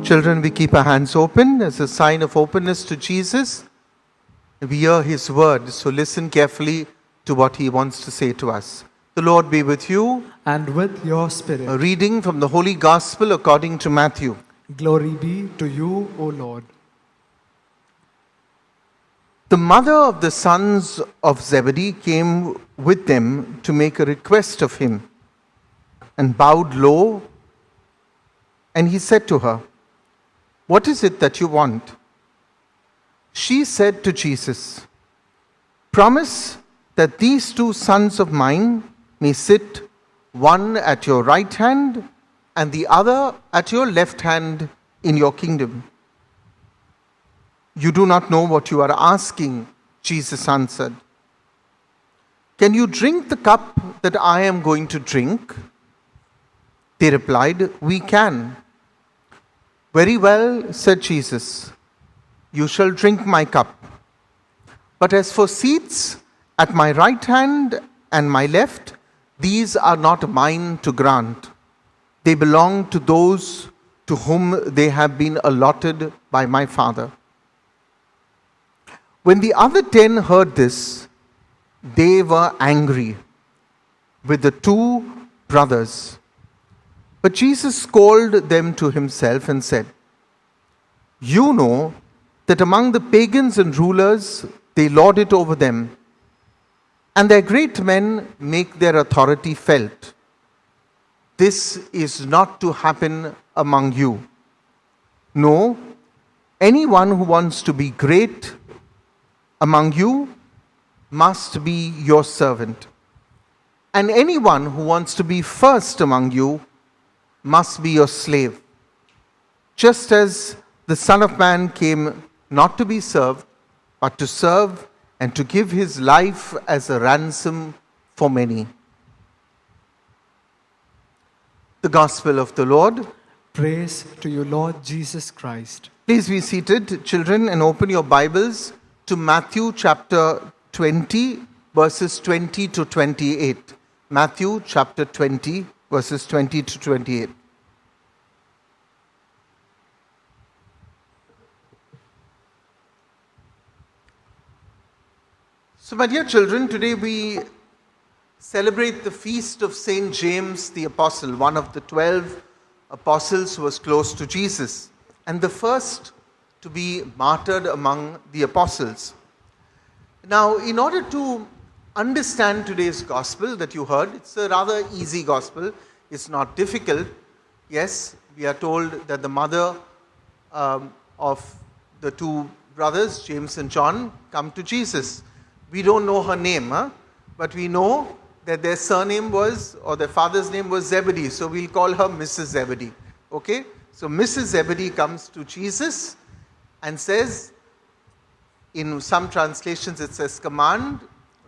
Children, we keep our hands open as a sign of openness to Jesus. We hear His word, so listen carefully to what He wants to say to us. The Lord be with you. And with your spirit. A reading from the Holy Gospel according to Matthew. Glory be to you, O Lord. The mother of the sons of Zebedee came with them to make a request of Him, and bowed low, and He said to her, "What is it that you want?" She said to Jesus, "Promise that these two sons of mine may sit, one at your right hand and the other at your left hand in your kingdom." "You do not know what you are asking," Jesus answered. "Can you drink the cup that I am going to drink?" They replied, "We can." "Very well," said Jesus, "you shall drink my cup. But as for seats at my right hand and my left, these are not mine to grant. They belong to those to whom they have been allotted by my Father." When the other 10 heard this, they were angry with the two brothers. But Jesus called them to Himself and said, "You know that among the pagans and rulers they lord it over them, and their great men make their authority felt. This is not to happen among you. No, anyone who wants to be great among you must be your servant, and anyone who wants to be first among you must be your slave. Just as the Son of Man came not to be served, but to serve and to give His life as a ransom for many." The Gospel of the Lord. Praise to you, Lord Jesus Christ. Please be seated, children, and open your Bibles to Matthew chapter 20, verses 20 to 28. Matthew chapter 20, verses 20 to 28. So, my dear children, today we celebrate the feast of Saint James the Apostle, one of the 12 apostles who was close to Jesus, and the first to be martyred among the apostles. Now, in order to understand today's gospel that you heard, it's a rather easy gospel. It's not difficult. Yes, we are told that the mother of the two brothers, James and John, come to Jesus. We don't know her name, but we know that their surname was, or their father's name was Zebedee. So we'll call her Mrs. Zebedee. Okay? So Mrs. Zebedee comes to Jesus and says, in some translations it says command,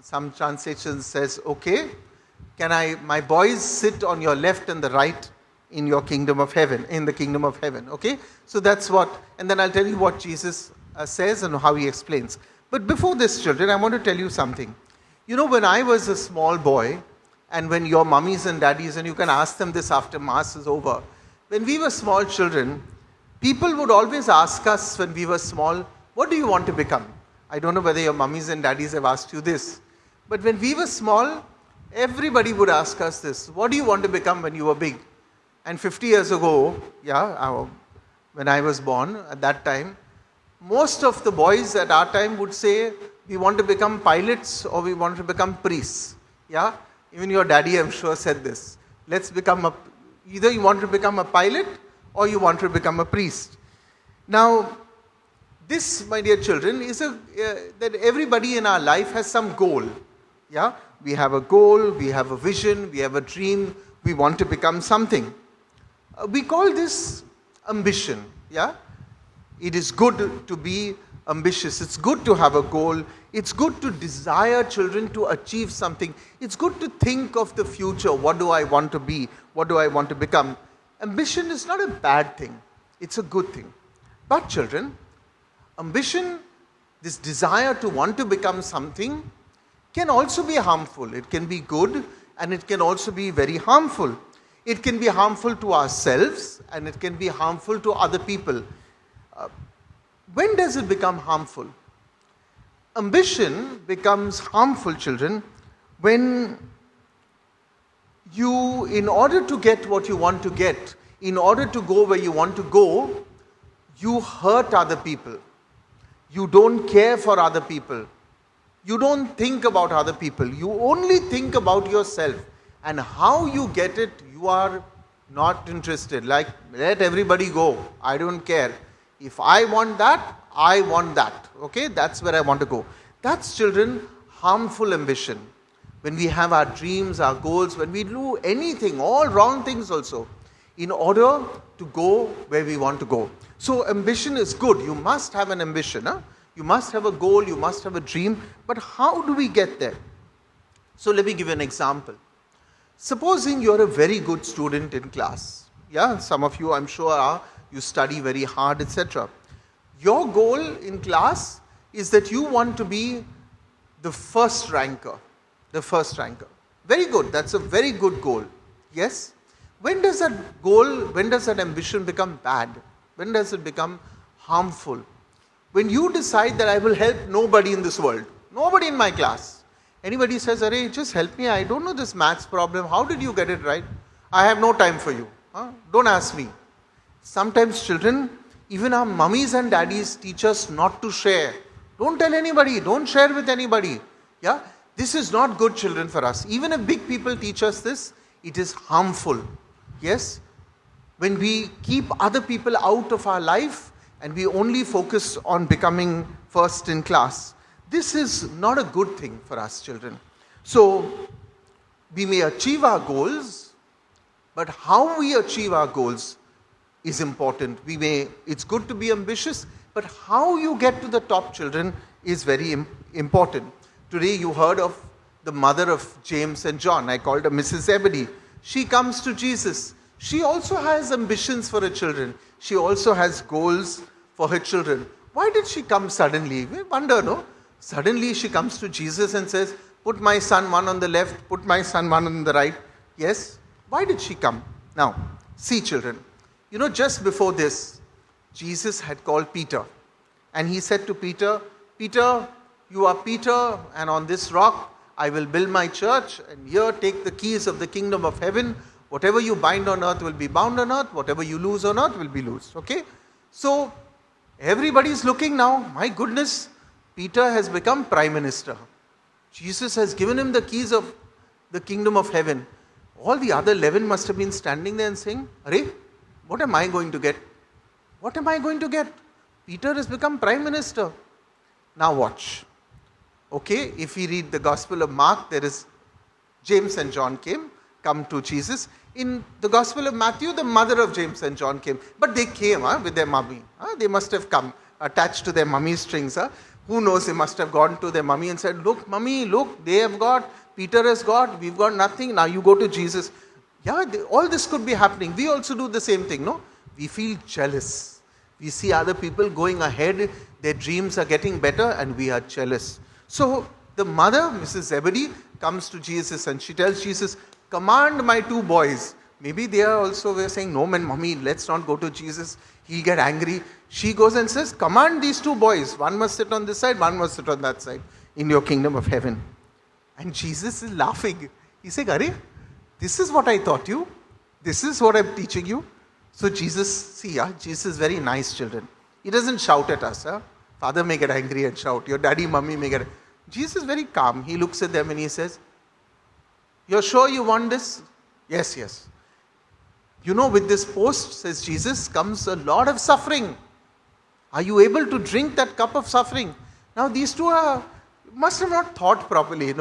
some translations says, "Okay, can my boys sit on your left and the right in your kingdom of heaven, in the kingdom of heaven?" Okay? So that's what, and then I'll tell you what Jesus says and how He explains. But before this, children, I want to tell you something. You know, when I was a small boy, and when your mummies and daddies, and you can ask them this after Mass is over, when we were small children, people would always ask us when we were small, "What do you want to become?" I don't know whether your mummies and daddies have asked you this. But when we were small, everybody would ask us this: "What do you want to become when you were big?" And 50 years ago, when I was born, at that time, most of the boys at our time would say, "We want to become pilots or we want to become priests." Yeah? Even your daddy, I'm sure, said this. Either you want to become a pilot or you want to become a priest. Now, this, my dear children, is that everybody in our life has some goal. Yeah? We have a goal, we have a vision, we have a dream, we want to become something. We call this ambition. Yeah? It is good to be ambitious. It's good to have a goal. It's good to desire, children, to achieve something. It's good to think of the future. What do I want to be? What do I want to become? Ambition is not a bad thing. It's a good thing. But children, ambition, this desire to want to become something, can also be harmful. It can be good and it can also be very harmful. It can be harmful to ourselves and it can be harmful to other people. When does it become harmful? Ambition becomes harmful, children, when you, in order to get what you want to get, in order to go where you want to go, you hurt other people. You don't care for other people. You don't think about other people. You only think about yourself. And how you get it, you are not interested. Like, let everybody go. I don't care. If I want that, I want that. Okay, that's where I want to go. That's, children, harmful ambition. When we have our dreams, our goals, when we do anything, all wrong things also, in order to go where we want to go. So ambition is good. You must have an ambition. You must have a goal. You must have a dream. But how do we get there? So let me give you an example. Supposing you're a very good student in class. Yeah, some of you I'm sure are. You study very hard, etc. Your goal in class is that you want to be the first ranker. The first ranker. Very good. That's a very good goal. Yes? When does that goal, when does that ambition become bad? When does it become harmful? When you decide that I will help nobody in this world. Nobody in my class. Anybody says, "Arey, just help me. I don't know this maths problem. How did you get it right? I have no time for you. Don't ask me." Sometimes, children, even our mummies and daddies teach us not to share. Don't tell anybody. Don't share with anybody. Yeah? This is not good, children, for us. Even if big people teach us this, it is harmful. Yes? When we keep other people out of our life and we only focus on becoming first in class, this is not a good thing for us, children. So, we may achieve our goals, but how we achieve our goals is important. It's good to be ambitious, but how you get to the top, children, is very important. Today you heard of the mother of James and John. I called her Mrs. Zebedee. She comes to Jesus. She also has ambitions for her children. She also has goals for her children. Why did she come suddenly? We wonder, no? Suddenly she comes to Jesus and says, "Put my son one on the left, put my son one on the right." Yes? Why did she come? Now, see, children. Just before this, Jesus had called Peter. And he said to Peter, "Peter, you are Peter, and on this rock I will build my church, and here take the keys of the kingdom of heaven. Whatever you bind on earth will be bound on earth, whatever you loose on earth will be loosed." Okay? So, everybody is looking now. My goodness, Peter has become prime minister. Jesus has given him the keys of the kingdom of heaven. All the other 11 must have been standing there and saying, "Arey, what am I going to get? What am I going to get? Peter has become prime minister." Now watch. Okay, if we read the Gospel of Mark, there is James and John come to Jesus. In the Gospel of Matthew, the mother of James and John came. But they came with their mummy. They must have come attached to their mummy strings. Who knows, they must have gone to their mummy and said, "Look, mummy, look, they have got, Peter has got, we've got nothing. Now you go to Jesus." Yeah, all this could be happening. We also do the same thing, no? We feel jealous. We see other people going ahead, their dreams are getting better, and we are jealous. So the mother, Mrs. Zebedee, comes to Jesus and she tells Jesus, "Command my 2 boys." Maybe they are also saying, "No man, mommy, let's not go to Jesus. He'll get angry." She goes and says, "Command these 2 boys. One must sit on this side, one must sit on that side in your kingdom of heaven." And Jesus is laughing. He's saying, "Arey, this is what I taught you. This is what I'm teaching you." So Jesus is very nice, children. He doesn't shout at us. Father may get angry and shout. Your daddy, mummy may get... Jesus is very calm. He looks at them and he says, "You're sure you want this?" "Yes, yes." With this post, says Jesus, comes a lot of suffering. Are you able to drink that cup of suffering? Now these 2 must have not thought properly,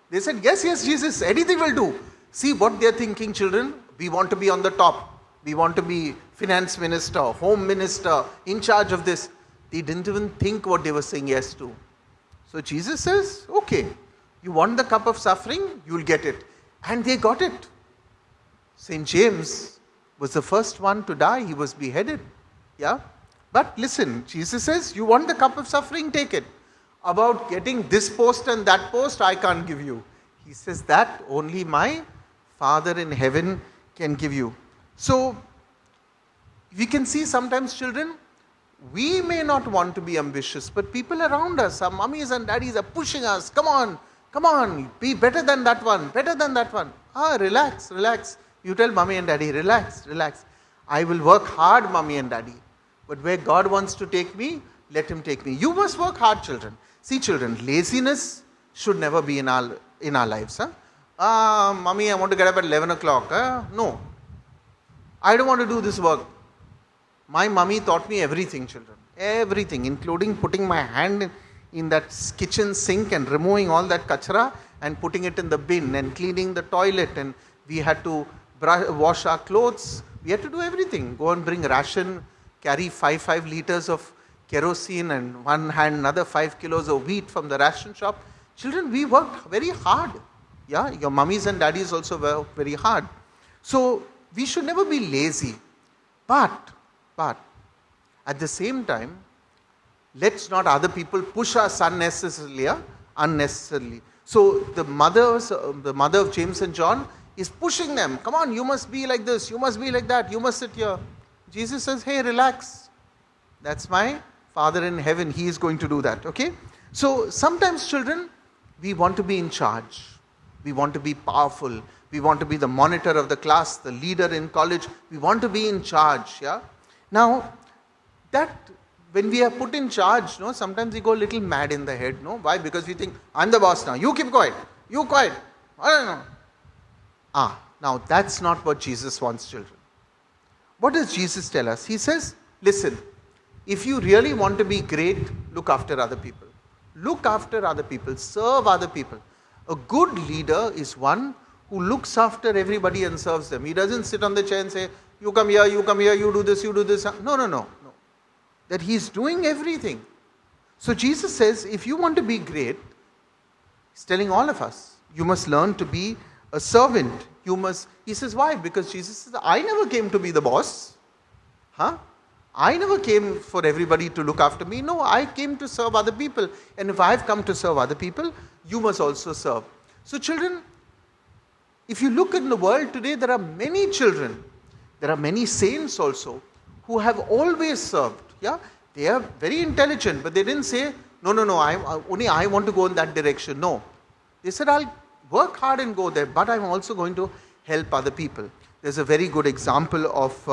They said, "Yes, yes, Jesus, anything will do." See what they're thinking, children. We want to be on the top. We want to be finance minister, home minister, in charge of this. They didn't even think what they were saying yes to. So Jesus says, "Okay, you want the cup of suffering, you'll get it." And they got it. St. James was the first one to die. He was beheaded. Yeah? But listen, Jesus says, "You want the cup of suffering, take it. About getting this post and that post, I can't give you." He says that only my Father in heaven can give you. So, we can see sometimes children, we may not want to be ambitious, but people around us, our mummies and daddies are pushing us, come on, be better than that one, better than that one. Relax. You tell mommy and daddy, relax. I will work hard, mommy and daddy. But where God wants to take me, let him take me. You must work hard, children. See, children, laziness should never be in our lives. Mommy, I want to get up at 11 o'clock. No. I don't want to do this work. My mummy taught me everything, children. Everything, including putting my hand in that kitchen sink and removing all that kachra and putting it in the bin and cleaning the toilet. And we had to wash our clothes. We had to do everything. Go and bring ration, carry 5 liters of kerosene and one hand another 5 kilos of wheat from the ration shop. Children, we worked very hard. Yeah, your mummies and daddies also work very hard. So we should never be lazy. But at the same time, let's not other people push us unnecessarily. So the mother of James and John is pushing them. Come on, you must be like this, you must be like that, you must sit here. Jesus says, hey, relax. That's my Father in heaven. He is going to do that. Okay? So sometimes children, we want to be in charge. We want to be powerful. We want to be the monitor of the class, the leader in college. We want to be in charge. Yeah. Now, that when we are put in charge, sometimes we go a little mad in the head. Why? Because we think, I'm the boss now. You keep quiet. You quiet. I don't know. Now that's not what Jesus wants, children. What does Jesus tell us? He says, listen, if you really want to be great, look after other people. Look after other people. Serve other people. A good leader is one who looks after everybody and serves them. He doesn't sit on the chair and say, you come here, you do this, you do this. No. That he's doing everything. So Jesus says, if you want to be great, he's telling all of us, you must learn to be a servant. He says, why? Because Jesus says, I never came to be the boss. I never came for everybody to look after me. No, I came to serve other people. And if I've come to serve other people, you must also serve. So children, if you look in the world today, there are many children, there are many saints also, who have always served. Yeah, they are very intelligent, but they didn't say, no, I want to go in that direction. No. They said, I'll work hard and go there, but I'm also going to help other people. There's a very good example of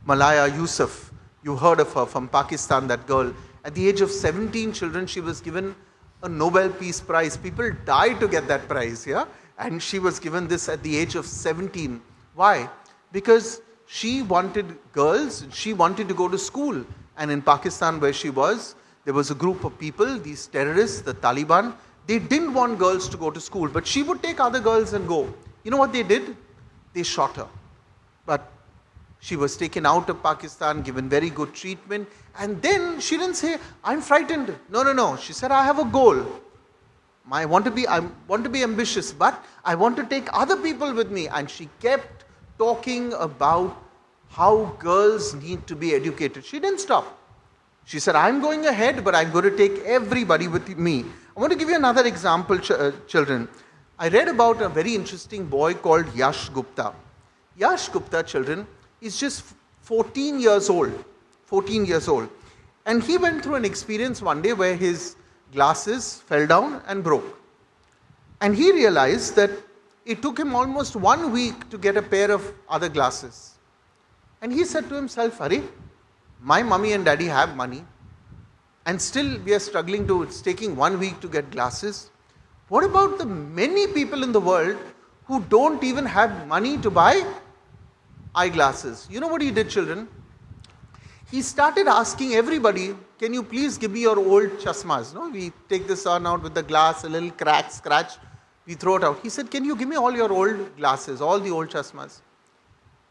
Malaya Yousaf. You heard of her from Pakistan, that girl. At the age of 17, children, she was given a Nobel Peace Prize. People died to get that prize, yeah? And she was given this at the age of 17. Why? Because she wanted girls, she wanted to go to school. And in Pakistan, where she was, there was a group of people, these terrorists, the Taliban. They didn't want girls to go to school, but she would take other girls and go. You know what they did? They shot her. But she was taken out of Pakistan, given very good treatment. And then she didn't say, I'm frightened. No. She said, I have a goal. I want to be ambitious, but I want to take other people with me. And she kept talking about how girls need to be educated. She didn't stop. She said, I'm going ahead, but I'm going to take everybody with me. I want to give you another example, children. I read about a very interesting boy called Yash Gupta. Yash Gupta, children, is just 14 years old. 14 years old. And he went through an experience one day where his glasses fell down and broke. And he realized that it took him almost 1 week to get a pair of other glasses. And he said to himself, Hari, my mommy and daddy have money, and still we are struggling it's taking 1 week to get glasses. What about the many people in the world who don't even have money to buy eyeglasses? You know what he did, children? He started asking everybody, can you please give me your old chasmas? No, we take this on out with the glass, a little crack, scratch, we throw it out. He said, can you give me all your old glasses, all the old chasmas?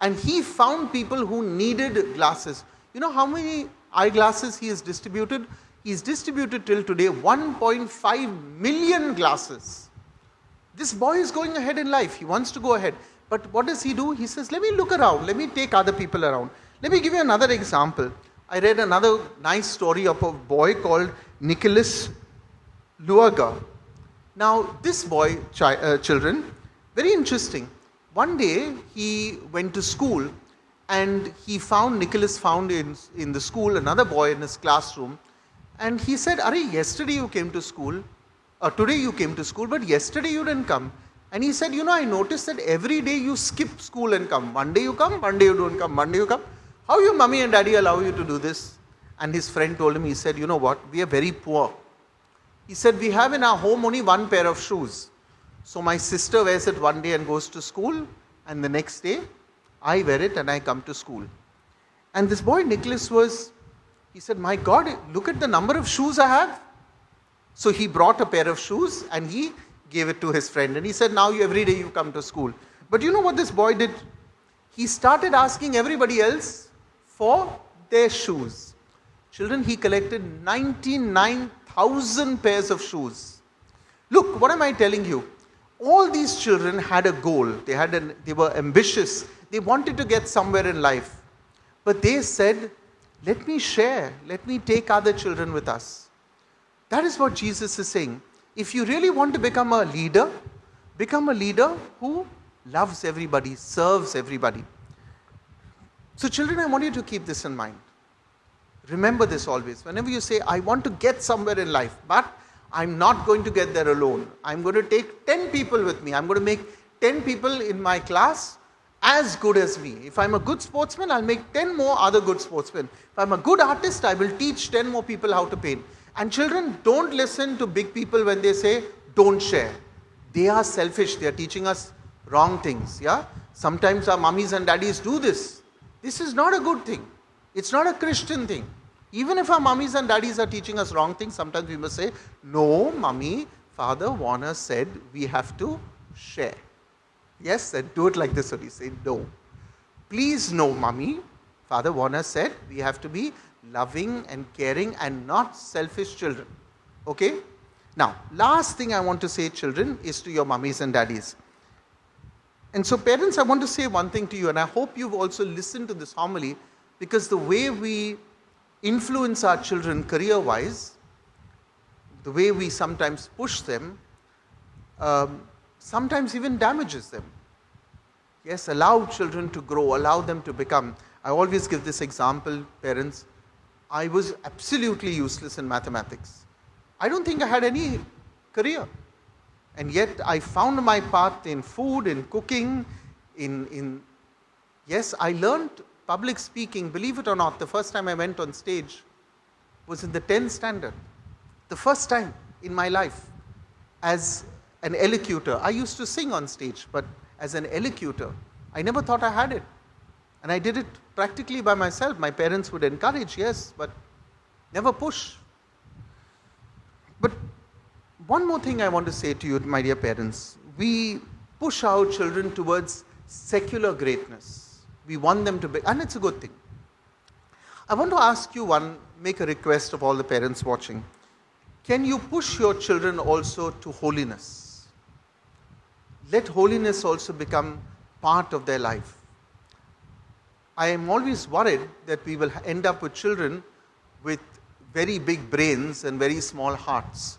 And he found people who needed glasses. You know how many eyeglasses he has distributed? He's distributed till today 1.5 million glasses. This boy is going ahead in life. He wants to go ahead. But what does he do? He says, let me look around. Let me take other people around. Let me give you another example. I read another nice story of a boy called Nicholas Luaga. Now, this boy, children, very interesting. one day he went to school and Nicholas found in the school another boy in his classroom, and he said, "Are, yesterday you came to school, or today you came to school, but yesterday you didn't come." And he said, "I noticed that every day you skip school and come. One day you come, one day you don't come, one day you come. How your mommy and daddy allow you to do this?" And his friend told him, he said, "You know what, we are very poor." He said, "We have in our home only one pair of shoes. So my sister wears it one day and goes to school, and the next day I wear it and I come to school." And this boy Nicholas he said, "My God, look at the number of shoes I have." So he brought a pair of shoes and he gave it to his friend, and he said, "Now every day you come to school." But you know what this boy did? He started asking everybody else for their shoes. Children, he collected 99,000 pairs of shoes. Look, what am I telling you? All these children had a goal. They were ambitious. They wanted to get somewhere in life. But they said, "Let me share. Let me take other children with us." That is what Jesus is saying. If you really want to become a leader who loves everybody, serves everybody. So children, I want you to keep this in mind. Remember this always. Whenever you say, "I want to get somewhere in life, but I'm not going to get there alone. I'm going to take 10 people with me. I'm going to make 10 people in my class as good as me. If I'm a good sportsman, I'll make 10 more other good sportsmen. If I'm a good artist, I will teach 10 more people how to paint." And children, don't listen to big people when they say, "Don't share." They are selfish. They are teaching us wrong things. Yeah? Sometimes our mummies and daddies do this. This is not a good thing. It's not a Christian thing. Even if our mummies and daddies are teaching us wrong things, sometimes we must say, "No, mummy, Father Warner said we have to share." Yes, and do it like this only. Say, "No. Please, no, mummy. Father Warner said we have to be loving and caring and not selfish children." Okay? Now, last thing I want to say, children, is to your mummies and daddies. And so, parents, I want to say one thing to you, and I hope you've also listened to this homily, because the way we influence our children career-wise, the way we sometimes push them, sometimes even damages them. Yes, allow children to grow, allow them to become. I always give this example, parents. I was absolutely useless in mathematics. I don't think I had any career. And yet I found my path in food, in cooking, yes, I learned public speaking. Believe it or not, the first time I went on stage was in the 10th standard. The first time in my life as an elocutor. I used to sing on stage, but as an elocutor, I never thought I had it. And I did it practically by myself. My parents would encourage, yes, but never push. But one more thing I want to say to you, my dear parents. We push our children towards secular greatness. We want them to be, and it's a good thing. I want to ask you make a request of all the parents watching. Can you push your children also to holiness? Let holiness also become part of their life. I am always worried that we will end up with children with very big brains and very small hearts.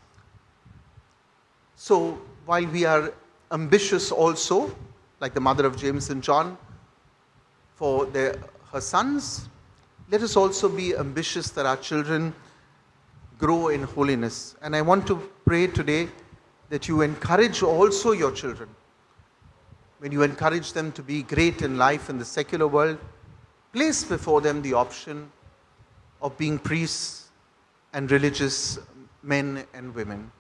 So while we are ambitious also, like the mother of James and John, for her sons, let us also be ambitious that our children grow in holiness. And I want to pray today that you encourage also your children. When you encourage them to be great in life in the secular world, place before them the option of being priests and religious men and women.